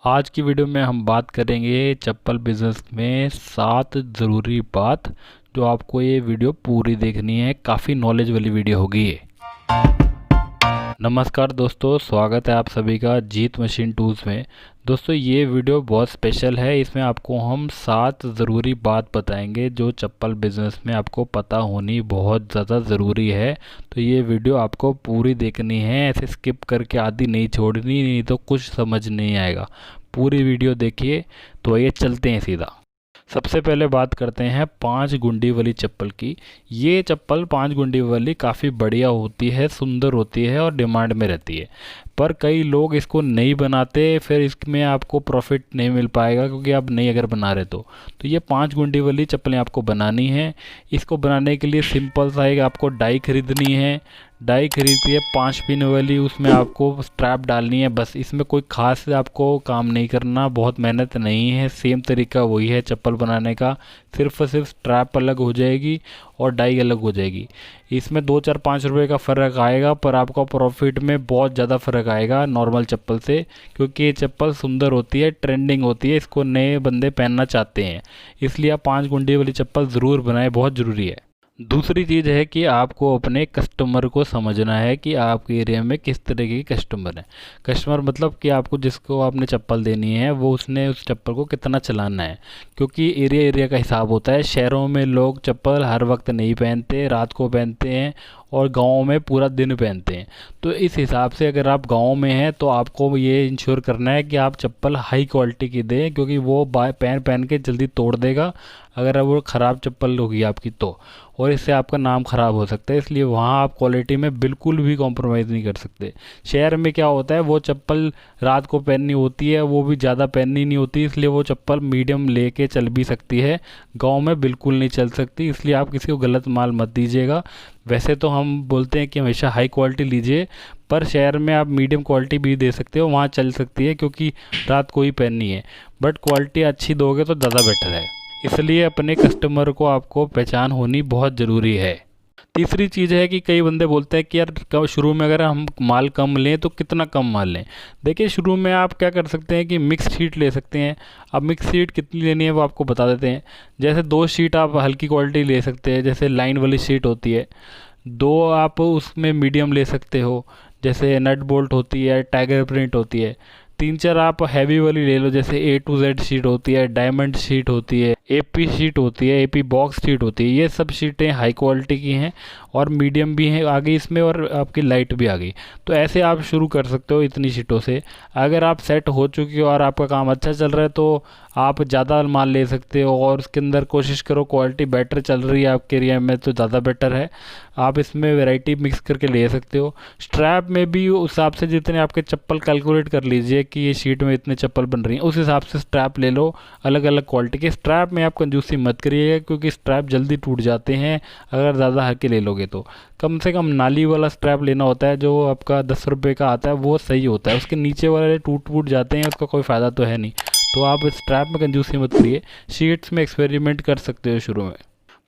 आज की वीडियो में हम बात करेंगे चप्पल बिजनेस में 7 ज़रूरी बात जो आपको ये वीडियो पूरी देखनी है। काफ़ी नॉलेज वाली वीडियो होगी ये। नमस्कार दोस्तों, स्वागत है आप सभी का जीत मशीन टूल्स में। दोस्तों ये वीडियो बहुत स्पेशल है। इसमें आपको हम 7 ज़रूरी बात बताएंगे जो चप्पल बिजनेस में आपको पता होनी बहुत ज़्यादा ज़रूरी है। तो ये वीडियो आपको पूरी देखनी है, ऐसे स्किप करके आधी नहीं छोड़नी, नहीं तो कुछ समझ नहीं आएगा। पूरी वीडियो देखिए। तो ये चलते हैं सीधा। सबसे पहले बात करते हैं 5 गुंडी वाली चप्पल की। ये चप्पल 5 गुंडी वाली काफ़ी बढ़िया होती है, सुंदर होती है और डिमांड में रहती है। पर कई लोग इसको नहीं बनाते, फिर इसमें आपको प्रॉफिट नहीं मिल पाएगा क्योंकि आप नहीं अगर बना रहे तो ये 5 गुंडी वाली चप्पलें आपको बनानी है। इसको बनाने के लिए सिंपल सा एक आपको डाई खरीदनी है। डाई खरीदती है 5 पिन वाली, उसमें आपको स्ट्रैप डालनी है। बस इसमें कोई खास आपको काम नहीं करना, बहुत मेहनत नहीं है। सेम तरीका वही है चप्पल बनाने का, सिर्फ और सिर्फ स्ट्रैप अलग हो जाएगी और डाई अलग हो जाएगी। इसमें 2 4 5 रुपये का फ़र्क आएगा, पर आपका प्रॉफिट में बहुत ज़्यादा फ़र्क आएगा नॉर्मल चप्पल से, क्योंकि ये चप्पल सुंदर होती है, ट्रेंडिंग होती है, इसको नए बंदे पहनना चाहते हैं। इसलिए आप 5 गुंडी वाली चप्पल ज़रूर बनाएं, बहुत ज़रूरी है। दूसरी चीज़ है कि आपको अपने कस्टमर को समझना है कि आपके एरिया में किस तरीके के कस्टमर हैं। कस्टमर मतलब कि आपको जिसको आपने चप्पल देनी है वो उसने उस चप्पल को कितना चलाना है, क्योंकि एरिया एरिया का हिसाब होता है। शहरों में लोग चप्पल हर वक्त नहीं पहनते, रात को पहनते हैं, और गाँव में पूरा दिन पहनते हैं। तो इस हिसाब से अगर आप गाँव में हैं तो आपको ये इंश्योर करना है कि आप चप्पल हाई क्वालिटी की दें, क्योंकि वो पहन पहन के जल्दी तोड़ देगा अगर वो ख़राब चप्पल होगी आपकी तो, और इससे आपका नाम ख़राब हो सकता है। इसलिए वहाँ आप क्वालिटी में बिल्कुल भी कॉम्प्रोमाइज़ नहीं कर सकते। शहर में क्या होता है, वो चप्पल रात को पहननी होती है, वो भी ज़्यादा पहननी नहीं होती, इसलिए वो चप्पल मीडियम लेके चल भी सकती है। गांव में बिल्कुल नहीं चल सकती, इसलिए आप किसी को गलत माल मत दीजिएगा। वैसे तो हम बोलते हैं कि हमेशा हाई क्वालिटी लीजिए, पर शहर में आप मीडियम क्वालिटी भी दे सकते हो, वहाँ चल सकती है, क्योंकि रात को ही पहननी है। बट क्वालिटी अच्छी दोगे तो ज़्यादा बेटर है। इसलिए अपने कस्टमर को आपको पहचान होनी बहुत ज़रूरी है। तीसरी चीज़ है कि कई बंदे बोलते हैं कि यार शुरू में अगर हम माल कम लें तो कितना कम माल लें। देखिए शुरू में आप क्या कर सकते हैं कि मिक्स शीट ले सकते हैं। अब मिक्स शीट कितनी लेनी है वो आपको बता देते हैं। जैसे 2 शीट आप हल्की क्वालिटी ले सकते हैं, जैसे लाइन वाली शीट होती है। 2 आप उसमें मीडियम ले सकते हो, जैसे नट बोल्ट होती है, टाइगर प्रिंट होती है। 3 4 आप हैवी वाली ले लो, जैसे A to Z शीट होती है, डायमंड शीट होती है, AP शीट होती है, AP बॉक्स शीट होती है। ये सब शीटें हाई क्वालिटी की हैं और मीडियम भी हैं आ गई इसमें, और आपकी लाइट भी आ गई। तो ऐसे आप शुरू कर सकते हो इतनी शीटों से। अगर आप सेट हो चुकी हो और आपका काम अच्छा चल रहा है तो आप ज़्यादा माल ले सकते हो, और उसके अंदर कोशिश करो क्वालिटी बेटर चल रही है आपके एरिया में तो ज़्यादा बेटर है। आप इसमें वैरायटी मिक्स करके ले सकते हो। स्ट्रैप में भी उस हिसाब से जितने आपके चप्पल कैलकुलेट कर लीजिए कि ये शीट में इतने चप्पल बन रही हैं, उस हिसाब से स्ट्रैप ले लो अलग अलग क्वालिटी के। स्ट्रैप में आप कंजूसी मत करिएगा, क्योंकि स्ट्रैप जल्दी टूट जाते हैं अगर ज़्यादा हल्के ले लोगे तो। कम से कम नाली वाला स्ट्रैप लेना होता है, जो आपका 10 रुपये का आता है, वो सही होता है। उसके नीचे वाले टूट जाते हैं, उसका कोई फ़ायदा तो है नहीं। तो आप स्ट्रैप में कंजूसी मत करिए। शीट्स में एक्सपेरिमेंट कर सकते हो शुरू में,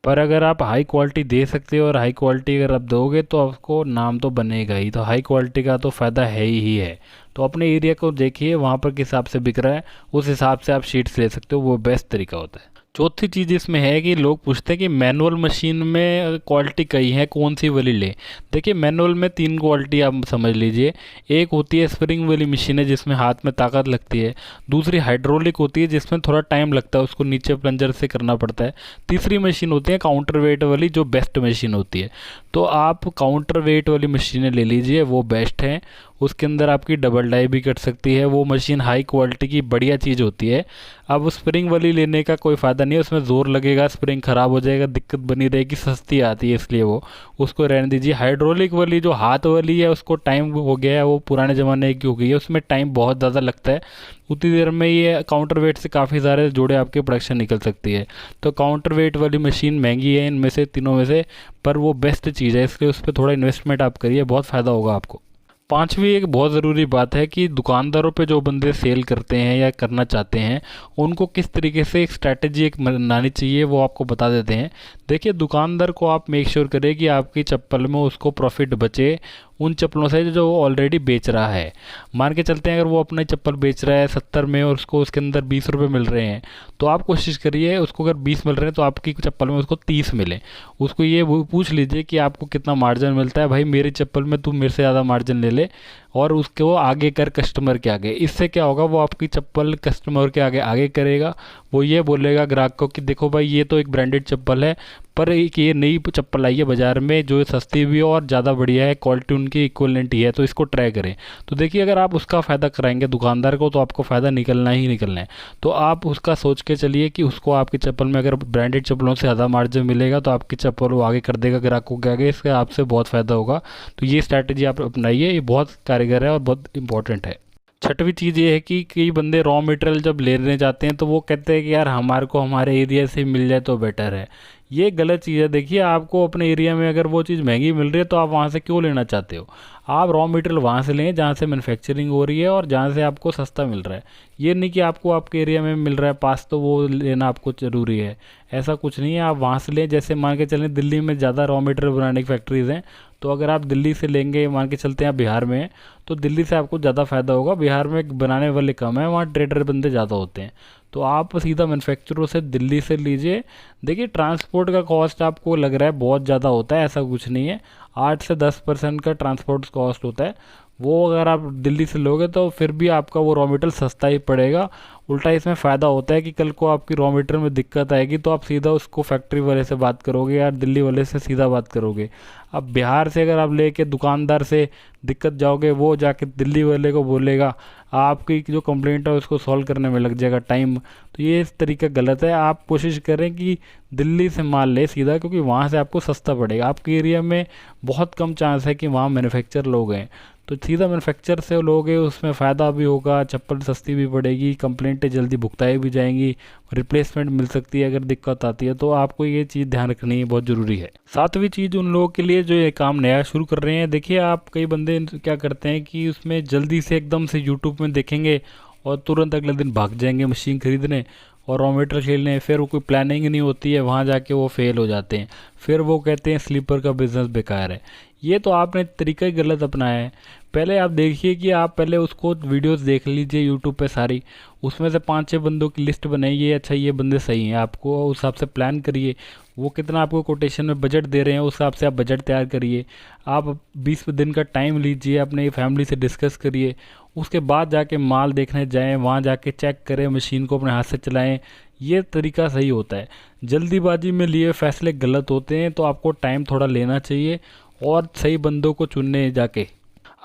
पर अगर आप हाई क्वालिटी दे सकते हो और हाई क्वालिटी अगर आप दोगे तो आपको नाम तो बनेगा ही। तो हाई क्वालिटी का तो फ़ायदा है ही है। तो अपने एरिया को देखिए, वहाँ पर किस हिसाब से बिक रहा है, उस हिसाब से आप शीट्स ले सकते हो, वो बेस्ट तरीका होता है। चौथी चीज़ इसमें है कि लोग पूछते हैं कि मैनुअल मशीन में क्वालिटी कई है, कौन सी वाली ले। देखिए मैनुअल में 3 क्वालिटी आप समझ लीजिए। एक होती है स्प्रिंग वाली मशीन है, जिसमें हाथ में ताकत लगती है। दूसरी हाइड्रोलिक होती है, जिसमें थोड़ा टाइम लगता है, उसको नीचे प्लंजर से करना पड़ता है। तीसरी मशीन होती है काउंटर वेट वाली, जो बेस्ट मशीन होती है। तो आप काउंटर वेट वाली मशीनें ले लीजिए, वो बेस्ट है। उसके अंदर आपकी डबल डाई भी कट सकती है। वो मशीन हाई क्वालिटी की बढ़िया चीज़ होती है। अब स्प्रिंग वाली लेने का कोई फ़ायदा नहीं है, उसमें ज़ोर लगेगा, स्प्रिंग ख़राब हो जाएगा, दिक्कत बनी रहेगी। सस्ती आती है इसलिए वो उसको रहने दीजिए। हाइड्रोलिक वाली जो हाथ वाली है, उसको टाइम हो गया है, वो पुराने ज़माने की हो गई है, उसमें टाइम बहुत ज़्यादा लगता है। उतनी देर में ये काउंटर वेट से काफ़ी सारे जोड़े आपके प्रोडक्शन निकल सकती है। तो काउंटर वेट वाली मशीन महंगी है इनमें से तीनों में से, पर वो बेस्ट चीज़ है, इसलिए उस पर थोड़ा इन्वेस्टमेंट आप करिए, बहुत फ़ायदा होगा आपको। पांचवी एक बहुत ज़रूरी बात है कि दुकानदारों पे जो बंदे सेल करते हैं या करना चाहते हैं, उनको किस तरीके से एक स्ट्रैटेजी एक बनानी चाहिए, वो आपको बता देते हैं। देखिए दुकानदार को आप मेक श्योर करें कि आपकी चप्पल में उसको प्रॉफिट बचे, उन चप्पलों से जो ऑलरेडी बेच रहा है। मान के चलते हैं अगर वो अपना चप्पल बेच रहा है 70 में और उसको उसके अंदर 20 रुपये मिल रहे हैं, तो आप कोशिश करिए उसको अगर 20 मिल रहे हैं तो आपकी चप्पल में उसको 30 मिले। उसको ये पूछ लीजिए कि आपको कितना मार्जिन मिलता है, भाई मेरी चप्पल में तू मेरे से ज़्यादा मार्जिन ले ले, और उसके वो आगे कर कस्टमर के आगे। इससे क्या होगा, वो आपकी चप्पल कस्टमर के आगे आगे करेगा। वो ये बोलेगा ग्राहक को कि देखो भाई ये तो एक ब्रांडेड चप्पल है, पर एक ये नई चप्पल आई है बाज़ार में जो सस्ती भी है और ज़्यादा बढ़िया है, क्वालिटी उनकी इक्वलेंट ही है, तो इसको ट्राई करें। तो देखिए अगर आप उसका फ़ायदा कराएंगे दुकानदार को तो आपको फ़ायदा निकलना ही निकलना है। तो आप उसका सोच के चलिए कि उसको आपकी चप्पल में अगर ब्रांडेड चप्पलों से ज़्यादा मार्जिन मिलेगा तो आपकी चप्पल वो आगे कर देगा ग्राहकों के आगे, इससे आपसे बहुत फ़ायदा होगा। तो ये स्ट्रैटेजी आप अपनाइए, ये बहुत कारगर है और बहुत इंपॉर्टेंट है। छठवीं चीज़ ये है कि कई बंदे रॉ मटेरियल जब लेने जाते हैं तो वो कहते हैं कि यार हमारे को हमारे एरिया से मिल जाए तो बेटर है। ये गलत चीज़ है। देखिए आपको अपने एरिया में अगर वो चीज़ महंगी मिल रही है तो आप वहाँ से क्यों लेना चाहते हो। आप रॉ मटेरियल वहाँ से लें जहाँ से मैन्युफैक्चरिंग हो रही है और जहाँ से आपको सस्ता मिल रहा है। ये नहीं कि आपको आपके एरिया में मिल रहा है पास तो वो लेना आपको ज़रूरी है, ऐसा कुछ नहीं है। आप वहाँ से लें, जैसे मान के चलें दिल्ली में ज़्यादा रॉ मटेरियल बनाने की फैक्ट्रीज़ हैं, तो अगर आप दिल्ली से लेंगे, मान के चलते हैं आप बिहार में हैं तो दिल्ली से आपको ज़्यादा फ़ायदा होगा। बिहार में बनाने वाले कम है, वहाँ ट्रेडर बंदे ज़्यादा होते हैं, तो आप सीधा मैन्युफैक्चरर से दिल्ली से लीजिए। देखिए ट्रांसपोर्ट का कॉस्ट आपको लग रहा है बहुत ज़्यादा होता है, ऐसा कुछ नहीं है। 8 से 10% का ट्रांसपोर्ट कॉस्ट होता है, वो अगर आप दिल्ली से लोगे तो फिर भी आपका वो रॉ मटेरियल सस्ता ही पड़ेगा। उल्टा इसमें फ़ायदा होता है कि कल को आपकी रॉ मटेरियल में दिक्कत आएगी तो आप सीधा उसको फैक्ट्री वाले से बात करोगे या दिल्ली वाले से सीधा बात करोगे। अब बिहार से अगर आप लेके दुकानदार से दिक्कत जाओगे, वो जाके दिल्ली वाले को बोलेगा, आपकी जो कंप्लेंट है उसको सॉल्व करने में लग जाएगा टाइम। तो ये इस तरीका गलत है। आप कोशिश करें कि दिल्ली से माल ले सीधा, क्योंकि वहाँ से आपको सस्ता पड़ेगा। आपके एरिया में बहुत कम चांस है कि वहाँ मैन्युफैक्चर लोग हैं, तो सीधा मैन्युफैक्चर से लोगे, उसमें फ़ायदा भी होगा, चप्पल सस्ती भी पड़ेगी, कंप्लेंटें जल्दी भुगताई भी जाएंगी, रिप्लेसमेंट मिल सकती है अगर दिक्कत आती है। तो आपको ये चीज़ ध्यान रखनी बहुत ज़रूरी है। सातवीं चीज़ उन लोगों के लिए जो ये काम नया शुरू कर रहे हैं, देखिए आप कई बंदे क्या करते हैं कि उसमें जल्दी से एकदम से यूट्यूब में देखेंगे और तुरंत अगले दिन भाग जाएंगे मशीन खरीदने और रॉ मटेरियल खेलने। फिर वो कोई प्लानिंग नहीं होती है, वहाँ जाके वो फेल हो जाते हैं। फिर वो कहते हैं स्लीपर का बिज़नेस बेकार है। ये तो आपने तरीका ही गलत अपनाया है। पहले आप देखिए कि आप पहले उसको वीडियोस देख लीजिए यूट्यूब पे सारी, उसमें से 5-6 बंदों की लिस्ट बनाइए, अच्छा ये बंदे सही हैं, आपको उस हिसाब से प्लान करिए। वो कितना आपको कोटेशन में बजट दे रहे हैं उस हिसाब से आप बजट तैयार करिए। आप 20 दिन का टाइम लीजिए, अपने फैमिली से डिस्कस करिए, उसके बाद जाके माल देखने जाएं, वहाँ जाके चेक करें, मशीन को अपने हाथ से चलाएं। ये तरीका सही होता है। जल्दीबाजी में लिए फैसले गलत होते हैं, तो आपको टाइम थोड़ा लेना चाहिए और सही बंदों को चुनने जाके।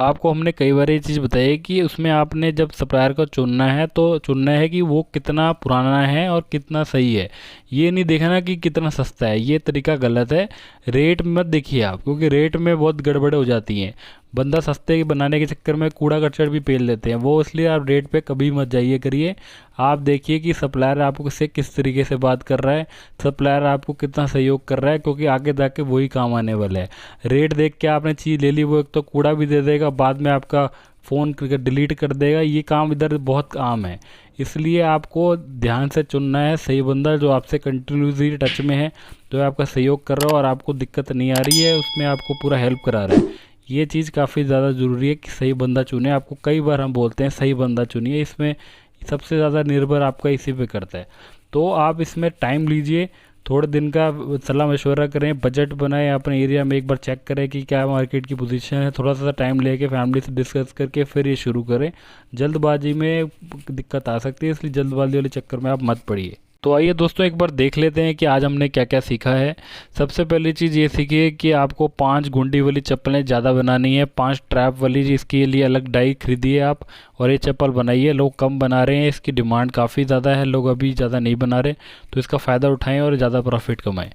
आपको हमने कई बार ये चीज़ बताई है कि उसमें आपने जब सप्लायर को चुनना है तो चुनना है कि वो कितना पुराना है और कितना सही है। ये नहीं देखना कि कितना सस्ता है, ये तरीका गलत है। रेट मत देखिए आप, क्योंकि रेट में बहुत गड़बड़ हो जाती हैं। बंदा सस्ते बनाने के चक्कर में कूड़ा कचड़ भी पेल देते हैं वो, इसलिए आप रेट पे कभी मत जाइए करिए। आप देखिए कि सप्लायर आपको से किस तरीके से बात कर रहा है, सप्लायर आपको कितना सहयोग कर रहा है, क्योंकि आगे जाके वही काम आने वाला है। रेट देख के आपने चीज़ ले ली, वो एक तो कूड़ा भी दे देगा, बाद में आपका फ़ोन डिलीट कर देगा। ये काम इधर बहुत आम है, इसलिए आपको ध्यान से चुनना है सही बंदा जो आपसे कंटिन्यूसली टच में है, जो आपका सहयोग कर रहा है और आपको दिक्कत नहीं आ रही है, उसमें आपको पूरा हेल्प करा रहा है। ये चीज़ काफ़ी ज़्यादा ज़रूरी है कि सही बंदा चुने। आपको कई बार हम बोलते हैं सही बंदा चुनिए, इसमें सबसे ज़्यादा निर्भर आपका इसी पे करता है। तो आप इसमें टाइम लीजिए, थोड़े दिन का सलाह मशवरा करें, बजट बनाएं, अपने एरिया में एक बार चेक करें कि क्या मार्केट की पोजीशन है, थोड़ा सा टाइम लेके फैमिली से डिस्कस करके फिर ये शुरू करें। जल्दबाजी में दिक्कत आ सकती है, इसलिए जल्दबाजी वाले चक्कर में आप मत पड़िए। तो आइए दोस्तों एक बार देख लेते हैं कि आज हमने क्या क्या सीखा है। सबसे पहली चीज़ ये सीखी है कि आपको 5 घुंडी वाली चप्पलें ज़्यादा बनानी है, 5 ट्रैप वाली, इसके लिए अलग डाई खरीदिए आप और ये चप्पल बनाइए। लोग कम बना रहे हैं, इसकी डिमांड काफ़ी ज़्यादा है, लोग अभी ज़्यादा नहीं बना रहे, तो इसका फ़ायदा उठाएं और ज़्यादा प्रॉफिट कमाएं।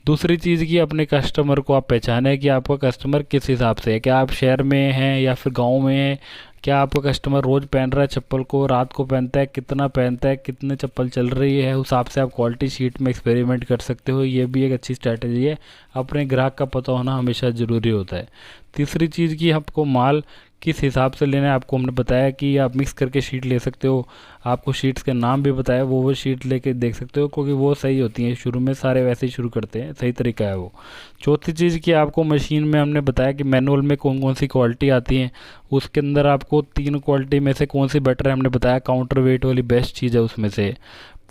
दूसरी चीज़ की अपने कस्टमर को आप पहचानें कि आपका कस्टमर किस हिसाब से है, क्या आप शहर में हैं या फिर गाँव में हैं, क्या आपका कस्टमर रोज़ पहन रहा है चप्पल को, रात को पहनता है, कितना पहनता है, कितने चप्पल चल रही है, उस हिसाब से आप क्वालिटी शीट में एक्सपेरिमेंट कर सकते हो। ये भी एक अच्छी स्ट्रैटेजी है। अपने ग्राहक का पता होना हमेशा ज़रूरी होता है। तीसरी चीज़ की आपको माल किस हिसाब से लेना है आपको हमने बताया कि आप मिक्स करके शीट ले सकते हो। आपको शीट्स के नाम भी बताया, वो शीट लेके देख सकते हो क्योंकि वो सही होती हैं। शुरू में सारे वैसे ही शुरू करते हैं, सही तरीका है वो। चौथी चीज़ कि आपको मशीन में हमने बताया कि मैनुअल में कौन कौन सी क्वालिटी आती हैं, उसके अंदर आपको 3 क्वालिटी में से कौन सी बेटर है हमने बताया। काउंटर वेट वाली बेस्ट चीज़ है उसमें से।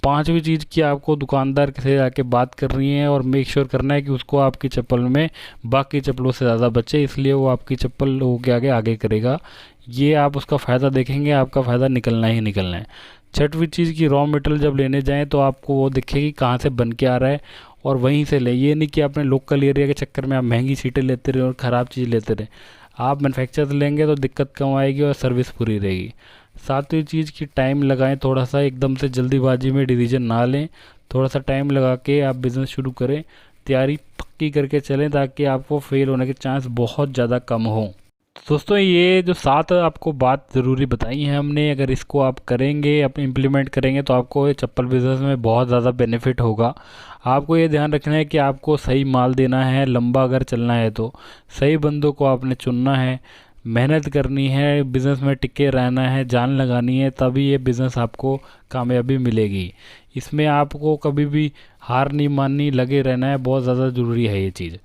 पांचवी चीज़ कि आपको दुकानदार से आके बात करनी है और मेक श्योर करना है कि उसको आपकी चप्पल में बाकी चप्पलों से ज़्यादा बचे, इसलिए वो आपकी चप्पल लोगों के आगे आगे करेगा। ये आप उसका फ़ायदा देखेंगे, आपका फ़ायदा निकलना ही निकलना है। छठवीं चीज़ की रॉ मटेरियल जब लेने जाएँ तो आपको वो दिखेगी कहाँ से बन के आ रहा है और वहीं से लें। ये नहीं कि आपने लोकल एरिया के चक्कर में आप महंगी सीटें लेते रहे और ख़राब चीज़ लेते रहे। आप मैन्युफैक्चर से लेंगे तो दिक्कत कम आएगी और सर्विस पूरी रहेगी। सातवीं चीज़ की टाइम लगाएं थोड़ा सा, एकदम से जल्दीबाजी में डिसीजन ना लें। थोड़ा सा टाइम लगा के आप बिज़नेस शुरू करें, तैयारी पक्की करके चलें ताकि आपको फेल होने के चांस बहुत ज़्यादा कम हों। दोस्तों ये जो 7 आपको बात ज़रूरी बताई है हमने, अगर इसको आप करेंगे, आप इम्प्लीमेंट करेंगे तो आपको ये चप्पल बिज़नेस में बहुत ज़्यादा बेनिफिट होगा। आपको ये ध्यान रखना है कि आपको सही माल देना है, लंबा अगर चलना है तो सही बंदों को आपने चुनना है, मेहनत करनी है, बिज़नेस में टिके रहना है, जान लगानी है, तभी ये बिज़नेस आपको कामयाबी मिलेगी। इसमें आपको कभी भी हार नहीं माननी, लगे रहना है, बहुत ज़्यादा ज़रूरी है ये चीज़।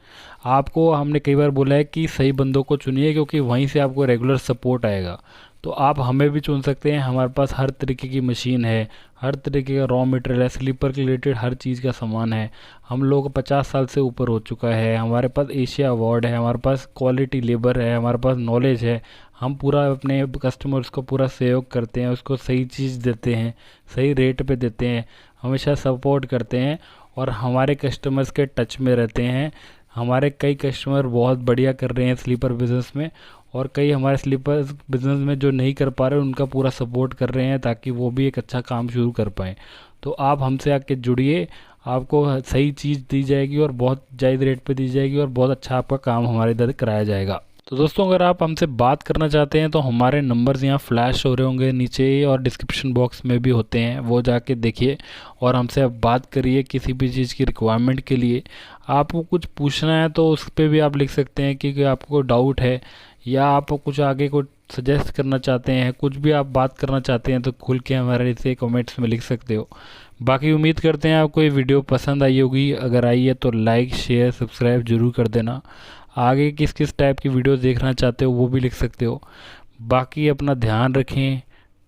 आपको हमने कई बार बोला है कि सही बंदों को चुनिए क्योंकि वहीं से आपको रेगुलर सपोर्ट आएगा। तो आप हमें भी चुन सकते हैं, हमारे पास हर तरीके की मशीन है, हर तरीके का रॉ मटेरियल है, स्लीपर के रिलेटेड हर चीज़ का सामान है। हम लोग 50 साल से ऊपर हो चुका है, हमारे पास एशिया अवार्ड है, हमारे पास क्वालिटी लेबर है, हमारे पास नॉलेज है। हम पूरा अपने कस्टमर्स को पूरा सहयोग करते हैं, उसको सही चीज़ देते हैं, सही रेट पे देते हैं, हमेशा सपोर्ट करते हैं और हमारे कस्टमर्स के टच में रहते हैं। हमारे कई कस्टमर बहुत बढ़िया कर रहे हैं स्लीपर बिज़नेस में और कई हमारे स्लीपर बिज़नेस में जो नहीं कर पा रहे उनका पूरा सपोर्ट कर रहे हैं ताकि वो भी एक अच्छा काम शुरू कर पाएँ। तो आप हमसे आके जुड़िए, आपको सही चीज़ दी जाएगी और बहुत जायज़ रेट पे दी जाएगी और बहुत अच्छा आपका काम हमारे इधर कराया जाएगा। तो दोस्तों अगर आप हमसे बात करना चाहते हैं तो हमारे नंबर्स यहाँ फ्लैश हो रहे होंगे नीचे और डिस्क्रिप्शन बॉक्स में भी होते हैं, वो जाके देखिए और हमसे आप बात करिए। किसी भी चीज़ की रिक्वायरमेंट के लिए आपको कुछ पूछना है तो उस पर भी आप लिख सकते हैं कि आपको डाउट है या आप कुछ आगे को सजेस्ट करना चाहते हैं, कुछ भी आप बात करना चाहते हैं तो खुल के हमारे से कमेंट्स में लिख सकते हो। बाकी उम्मीद करते हैं आपको ये वीडियो पसंद आई होगी, अगर आई है तो लाइक शेयर सब्सक्राइब जरूर कर देना। आगे किस किस टाइप की वीडियो देखना चाहते हो वो भी लिख सकते हो। बाकी अपना ध्यान रखें,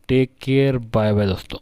टेक केयर, बाय बाय दोस्तों।